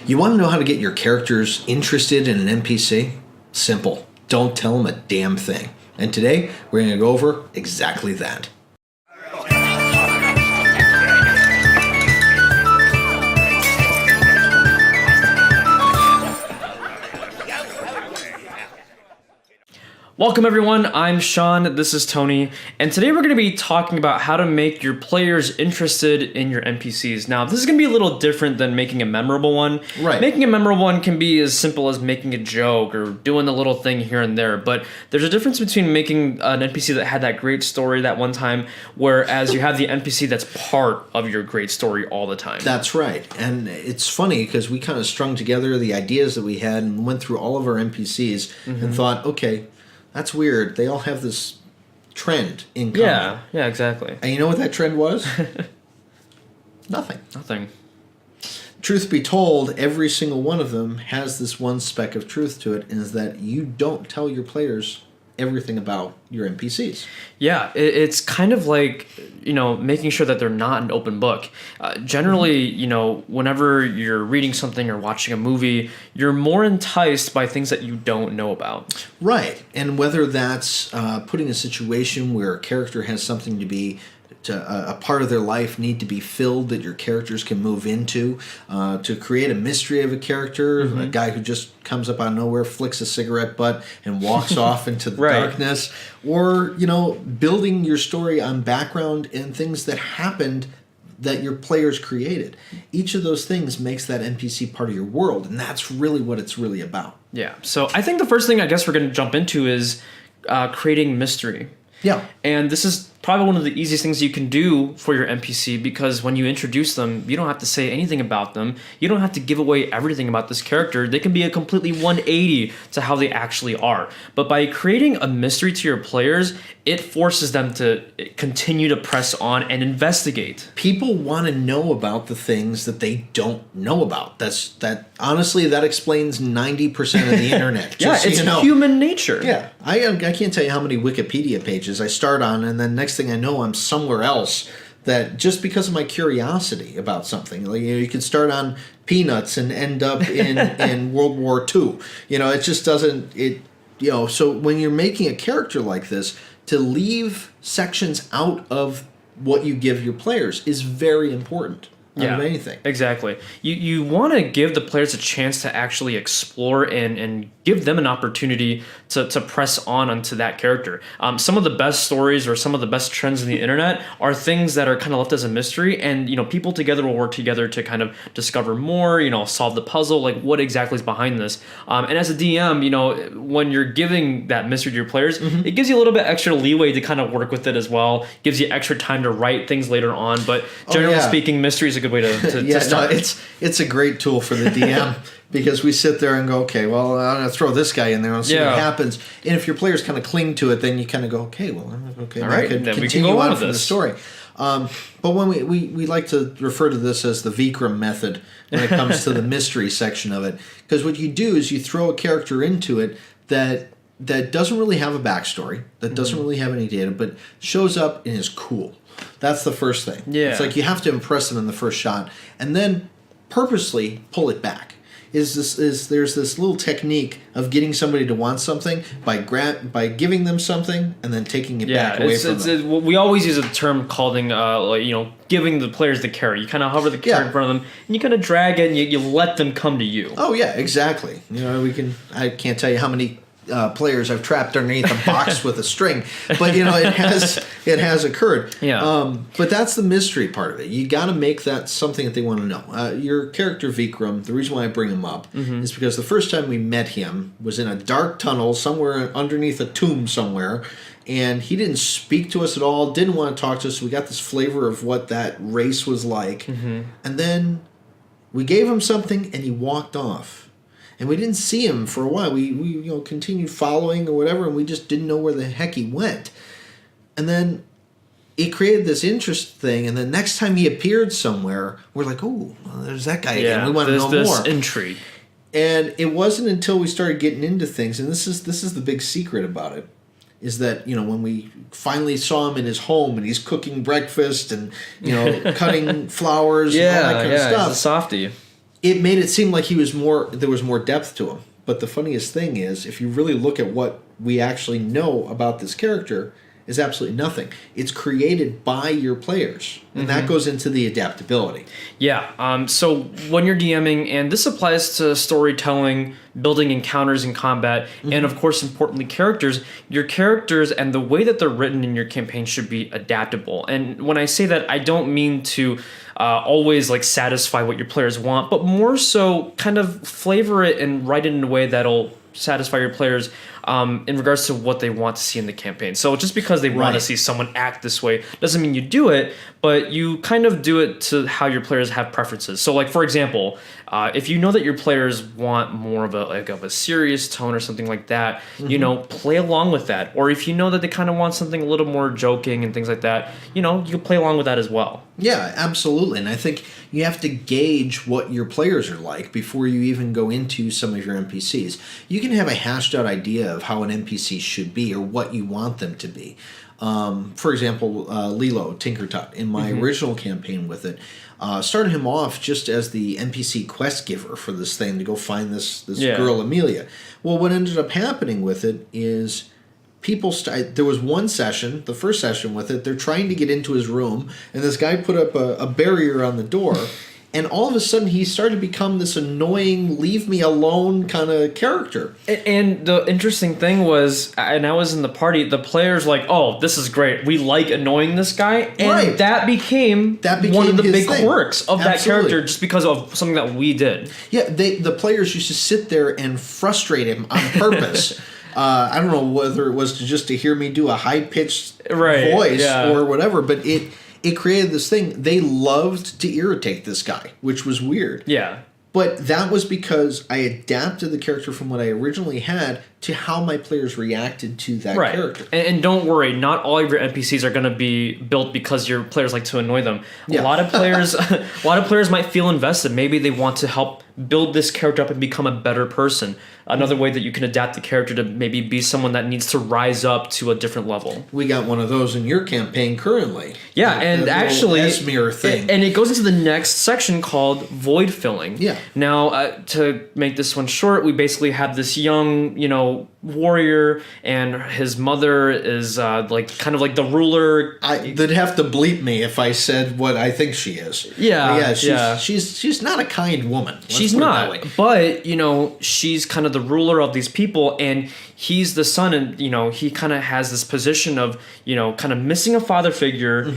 You want to know how to get your characters interested in an NPC? Simple. Don't tell them a damn thing. And today, we're going to go over exactly that. Welcome everyone, I'm Sean, this is Tony, and today we're going to be talking about how to make your players interested in your NPCs. Now, this is going to be a little different than making a memorable one. Right. Making a memorable one can be as simple as making a joke or doing a little thing here and there, but there's a difference between making an NPC that had that great story that one time, whereas you have the NPC that's part of your great story all the time. That's right. And it's funny because we kind of strung together the ideas that we had and went through all of our NPCs and thought, okay, that's weird. They all have this trend in common. Yeah, exactly. And you know what that trend was? Nothing. Truth be told, every single one of them has this one speck of truth to it, is that you don't tell your players everything about your NPCs. Yeah, it's kind of like, making sure that they're not an open book. Generally, whenever you're reading something or watching a movie, you're more enticed by things that you don't know about. Right. And whether that's putting a situation where a character has something to be a part of their life need to be filled that your characters can move into, to create a mystery of a character, a guy who just comes up out of nowhere, flicks a cigarette butt, and walks off into the darkness, or, building your story on background and things that happened that your players created. Each of those things makes that NPC part of your world, and that's really what it's really about. Yeah, so I think the first thing I guess we're going to jump into is creating mystery. Yeah. And this is probably one of the easiest things you can do for your NPC, because when you introduce them, you don't have to say anything about them. You don't have to give away everything about this character. They can be a completely 180 to how they actually are. But by creating a mystery to your players, it forces them to continue to press on and investigate. People want to know about the things that they don't know about. Honestly, that explains 90% of the internet. Yeah, it's human nature. Yeah, I can't tell you how many Wikipedia pages I start on, and then next thing I know, I'm somewhere else. That just because of my curiosity about something, like, you could start on peanuts and end up in World War II. It just doesn't. So when you're making a character like this, to leave sections out of what you give your players is very important. Of anything. Exactly. You want to give the players a chance to actually explore and give them an opportunity to press on onto that character. Some of the best stories or some of the best trends in the internet are things that are kind of left as a mystery, and people together will work together to kind of discover more, solve the puzzle, like what exactly is behind this. And as a DM, when you're giving that mystery to your players, it gives you a little bit extra leeway to kind of work with it as well. Gives you extra time to write things later on, but generally speaking, mystery is a good way to start. It's a great tool for the DM because we sit there and go, okay, well, I'm going to throw this guy in there and see what happens. And if your players kind of cling to it, then you kind of go, okay, well, okay, all right, could then continue we can go on from with the story. But when we like to refer to this as the Vikram method when it comes to the mystery section of it, because what you do is you throw a character into it that doesn't really have a backstory, that doesn't really have any data, but shows up and is cool. That's the first thing. Yeah. It's like you have to impress them in the first shot, and then purposely pull it back. There's this little technique of getting somebody to want something by giving them something and then taking it back away from them. We always use a term called giving the players the carrot. You kind of hover the carrot in front of them, and you kind of drag it, and you let them come to you. Oh yeah, exactly. I can't tell you how many players I've trapped underneath a box with a string, but it has occurred. Yeah. But that's the mystery part of it. You got to make that something that they want to know. Your character Vikram, the reason why I bring him up is because the first time we met him was in a dark tunnel somewhere underneath a tomb somewhere, and he didn't speak to us at all, didn't want to talk to us. So we got this flavor of what that race was like, and then we gave him something, and he walked off. And we didn't see him for a while. We continued following or whatever, and we just didn't know where the heck he went. And then it created this interest thing, and the next time he appeared somewhere, we're like, oh, well, there's that guy again. We want to know more. Intrigue. And it wasn't until we started getting into things, and this is the big secret about it, is that, when we finally saw him in his home and he's cooking breakfast and, cutting flowers and all that kind of stuff. He's a softie. it made it seem like there was more depth to him. But the funniest thing is, if you really look at what we actually know about this character, is absolutely nothing. It's created by your players, and that goes into the adaptability. Yeah. So when you're DMing, and this applies to storytelling, building encounters in combat, and of course, importantly, characters, your characters and the way that they're written in your campaign should be adaptable. And when I say that, I don't mean to always like satisfy what your players want, but more so kind of flavor it and write it in a way that'll satisfy your players in regards to what they want to see in the campaign. So just because they want to see someone act this way doesn't mean you do it, but you kind of do it to how your players have preferences. So like, for example, if you know that your players want more of a serious tone or something like that, you know, play along with that. Or if you know that they kind of want something a little more joking and things like that, you know, you can play along with that as well. Yeah, absolutely. And I think you have to gauge what your players are like before you even go into some of your NPCs. You can have a hashed out idea of how an NPC should be or what you want them to be. For example, Lilo, Tinkertut, in my original campaign with it, started him off just as the NPC quest giver for this thing to go find this girl, Amelia. Well, what ended up happening with it is there was one session, the first session with it, they're trying to get into his room, and this guy put up a barrier on the door, and all of a sudden he started to become this annoying, leave me alone kind of character. And the interesting thing was, and I was in the party, the players like, oh, this is great. We like annoying this guy. And that became one of the big quirks of that character just because of something that we did. Yeah, the players used to sit there and frustrate him on purpose. I don't know whether it was just to hear me do a high-pitched voice or whatever, but it created this thing. They loved to irritate this guy, which was weird. Yeah. But that was because I adapted the character from what I originally had to how my players reacted to that character. And don't worry, not all of your NPCs are going to be built because your players like to annoy them. A lot of players might feel invested. Maybe they want to help build this character up and become a better person. Another way that you can adapt the character to maybe be someone that needs to rise up to a different level. We got one of those in your campaign currently. Yeah, and actually, Esmir thing. And it goes into the next section called void filling. Yeah. Now, to make this one short, we basically have this young, warrior, and his mother is kind of like the ruler. They'd have to bleep me if I said what I think she is. Yeah, she's not a kind woman. She's not, but she's kind of the ruler of these people, and he's the son, and he kind of has this position of kind of missing a father figure.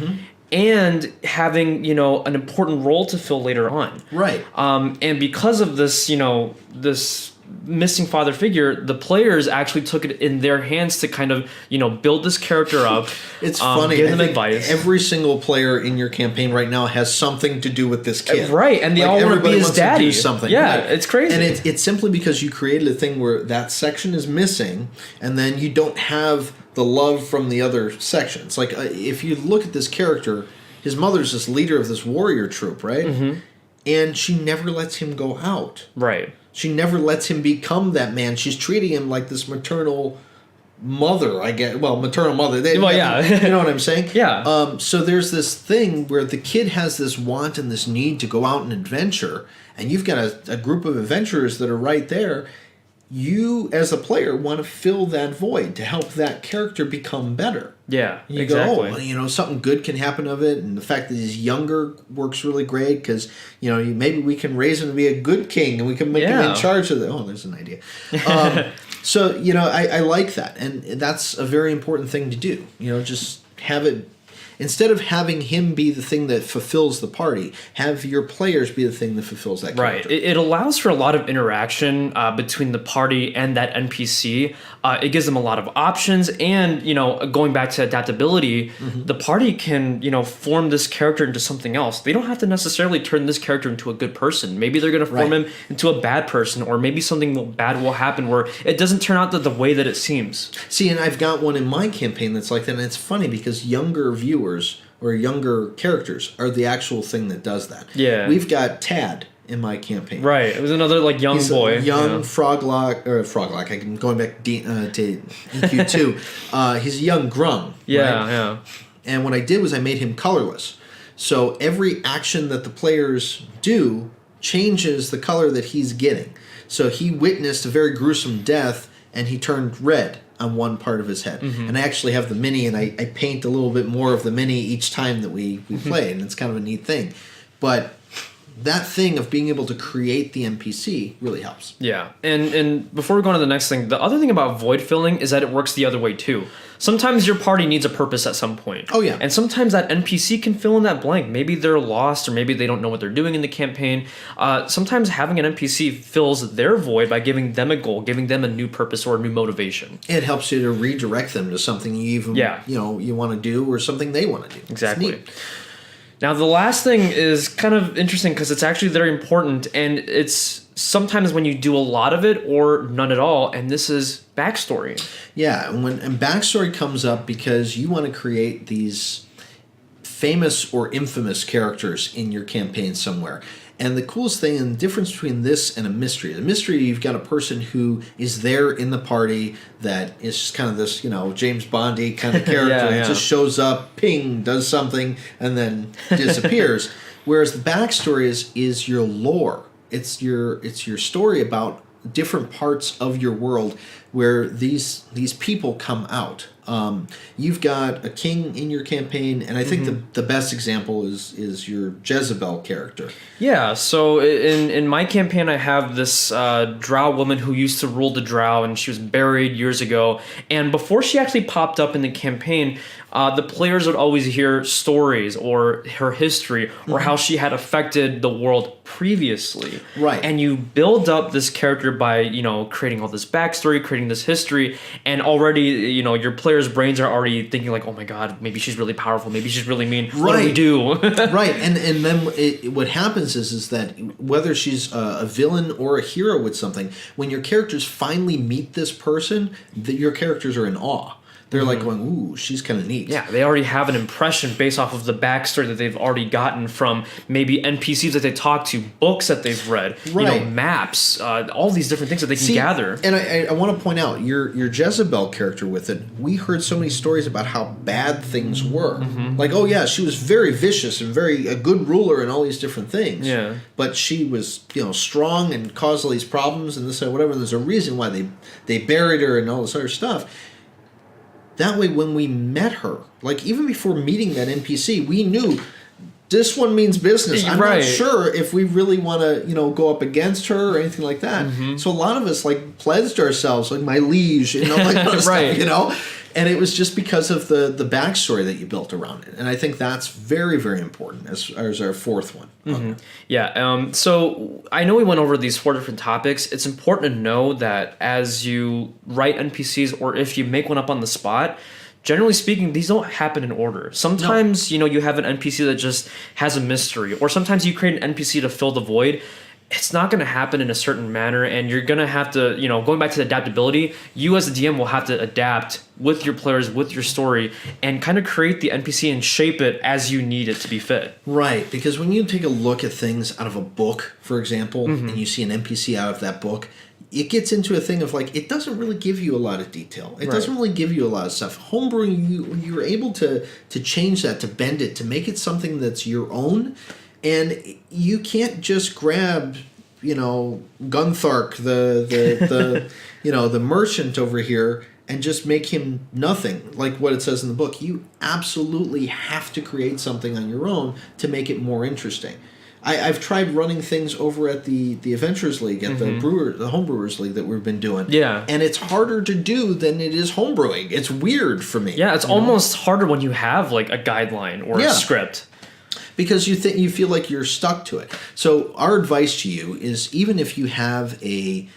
And having, an important role to fill later on. Right. And because of this, this missing father figure, the players actually took it in their hands to kind of, build this character up. It's funny. Give them advice. Every single player in your campaign right now has something to do with this kid. Right. And they all want to be his daddy. Do something. Yeah, it's crazy. And it's simply because you created a thing where that section is missing, and then you don't have the love from the other sections. Like, if you look at this character, his mother's this leader of this warrior troop, right? And she never lets him go out. Right. She never lets him become that man. She's treating him like this maternal mother, I guess. Well, maternal mother. You know what I'm saying? Yeah. So there's this thing where the kid has this want and this need to go out and adventure, and you've got a group of adventurers that are right there. You, as a player, want to fill that void to help that character become better. Yeah, you go, something good can happen of it, and the fact that he's younger works really great because, maybe we can raise him to be a good king, and we can make him in charge of the... Oh, there's an idea. So, I like that, and that's a very important thing to do. Just have it... Instead of having him be the thing that fulfills the party, have your players be the thing that fulfills that character. Right. It allows for a lot of interaction between the party and that NPC. It gives them a lot of options, and going back to adaptability, the party can form this character into something else. They don't have to necessarily turn this character into a good person. Maybe they're going to form him into a bad person, or maybe something bad will happen where it doesn't turn out the way that it seems. See, and I've got one in my campaign that's like that, and it's funny because younger viewers or younger characters are the actual thing that does that. Yeah. We've got Tad in my campaign. Right. It was another young boy. Young Froglock. I'm going back to EQ2. He's a young Grung. Yeah, right? yeah. And what I did was I made him colorless. So every action that the players do changes the color that he's getting. So he witnessed a very gruesome death, and he turned red on one part of his head. And I actually have the mini, and I paint a little bit more of the mini each time that we play, and it's kind of a neat thing. But that thing of being able to create the NPC really helps. Yeah, and before we go on to the next thing, the other thing about void filling is that it works the other way too. Sometimes your party needs a purpose at some point. Oh, yeah. And sometimes that NPC can fill in that blank. Maybe they're lost, or maybe they don't know what they're doing in the campaign. Sometimes having an NPC fills their void by giving them a goal, giving them a new purpose or a new motivation. It helps you to redirect them to something you even you want to do, or something they want to do. Exactly. Now, the last thing is kind of interesting because it's actually very important, and it's sometimes when you do a lot of it or none at all, and this is backstory. Yeah, and backstory comes up because you want to create these famous or infamous characters in your campaign somewhere. And the coolest thing, and the difference between this and a mystery, you've got a person who is there in the party that is just kind of this, James Bondy kind of character. He just shows up, ping, does something, and then disappears. Whereas the backstory is your lore. It's your story about different parts of your world where these people come out. You've got a king in your campaign, and I think the best example is your Jezebel character. Yeah, so in my campaign, I have this drow woman who used to rule the drow, and she was buried years ago. And before she actually popped up in the campaign, the players would always hear stories or her history or how she had affected the world previously. Right. And you build up this character by, creating all this backstory, creating this history, and already, your players' brains are already thinking like, oh my god, maybe she's really powerful, maybe she's really mean. What do we do? Right. And then what happens is that whether she's a villain or a hero with something, when your characters finally meet this person, your characters are in awe. They're like going, ooh, she's kind of neat. Yeah, they already have an impression based off of the backstory that they've already gotten from maybe NPCs that they talk to, books that they've read, maps, all these different things that they can gather. And I want to point out, your Jezebel character with it, we heard so many stories about how bad things were. Like, oh yeah, she was very vicious and a good ruler and all these different things. Yeah. But she was, strong and caused all these problems and this and whatever. And there's a reason why they buried her and all this other stuff. That way, when we met her, like even before meeting that NPC, we knew this one means business. I'm not sure if we really want to, go up against her or anything like that. So a lot of us pledged ourselves, like my liege, that kind of stuff, And it was just because of the backstory that you built around it. And I think that's very, very important as our fourth one. Yeah. So I know we went over these 4 different topics. It's important to know that as you write NPCs or if you make one up on the spot, generally speaking, these don't happen in order. Sometimes, you have an NPC that just has a mystery, or sometimes you create an NPC to fill the void. It's not going to happen in a certain manner, and you're going to have to, going back to the adaptability, you as a DM will have to adapt with your players, with your story, and kind of create the NPC and shape it as you need it to be fit. Right, because when you take a look at things out of a book, for example, and you see an NPC out of that book, it gets into a thing of it doesn't really give you a lot of detail. It doesn't really give you a lot of stuff. Homebrewing, you're able to change that, to bend it, to make it something that's your own. And you can't just grab, Gunthark, the merchant over here, and just make him nothing like what it says in the book. You absolutely have to create something on your own to make it more interesting. I've tried running things over at the Adventurers League, at the Homebrewers League that we've been doing. Yeah. And it's harder to do than it is homebrewing. It's weird for me. Yeah, it's almost harder when you have a guideline or a script. Because you feel like you're stuck to it. So our advice to you is, even if you have a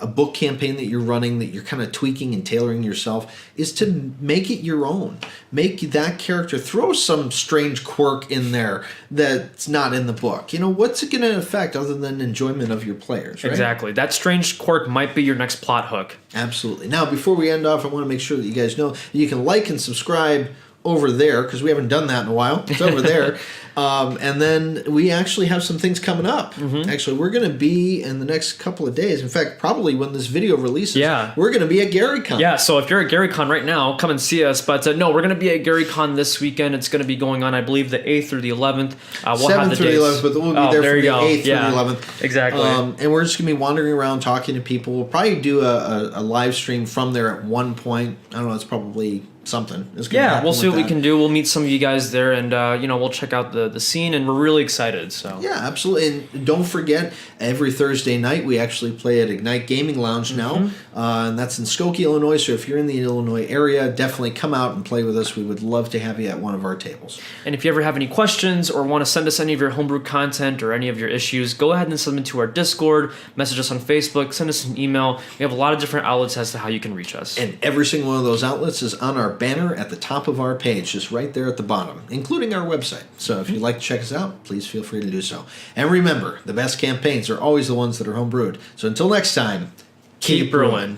book campaign that you're running, that you're kind of tweaking and tailoring yourself, is to make it your own. Make that character, throw some strange quirk in there that's not in the book. What's it going to affect other than enjoyment of your players, right? Exactly. That strange quirk might be your next plot hook. Absolutely. Now, before we end off, I want to make sure that you guys know that you can like and subscribe over there, because we haven't done that in a while. It's over there. And then we actually have some things coming up. Actually, we're going to be in the next couple of days. In fact, probably when this video releases, we're going to be at GaryCon. Yeah, so if you're at GaryCon right now, come and see us. But no, we're going to be at GaryCon this weekend. It's going to be going on, I believe, the 8th through the 11th. We'll 7th have the through the 11th, but we'll be there from the 8th through the 11th. Exactly. And we're just going to be wandering around talking to people. We'll probably do a live stream from there at one point. I don't know, it's probably something. We'll see what we can do. We'll meet some of you guys there, and we'll check out the scene, and we're really excited. So yeah, absolutely. And don't forget, every Thursday night we actually play at Ignite Gaming Lounge now, and that's in Skokie, Illinois. So if you're in the Illinois area, definitely come out and play with us. We would love to have you at one of our tables. And if you ever have any questions or want to send us any of your homebrew content or any of your issues, go ahead and send them to our Discord, message us on Facebook, send us an email. We have a lot of different outlets as to how you can reach us. And every single one of those outlets is on our banner at the top of our page, just right there at the bottom, including our website. So if you'd like to check us out, please feel free to do so. And remember, the best campaigns are always the ones that are homebrewed. So until next time, keep brewing.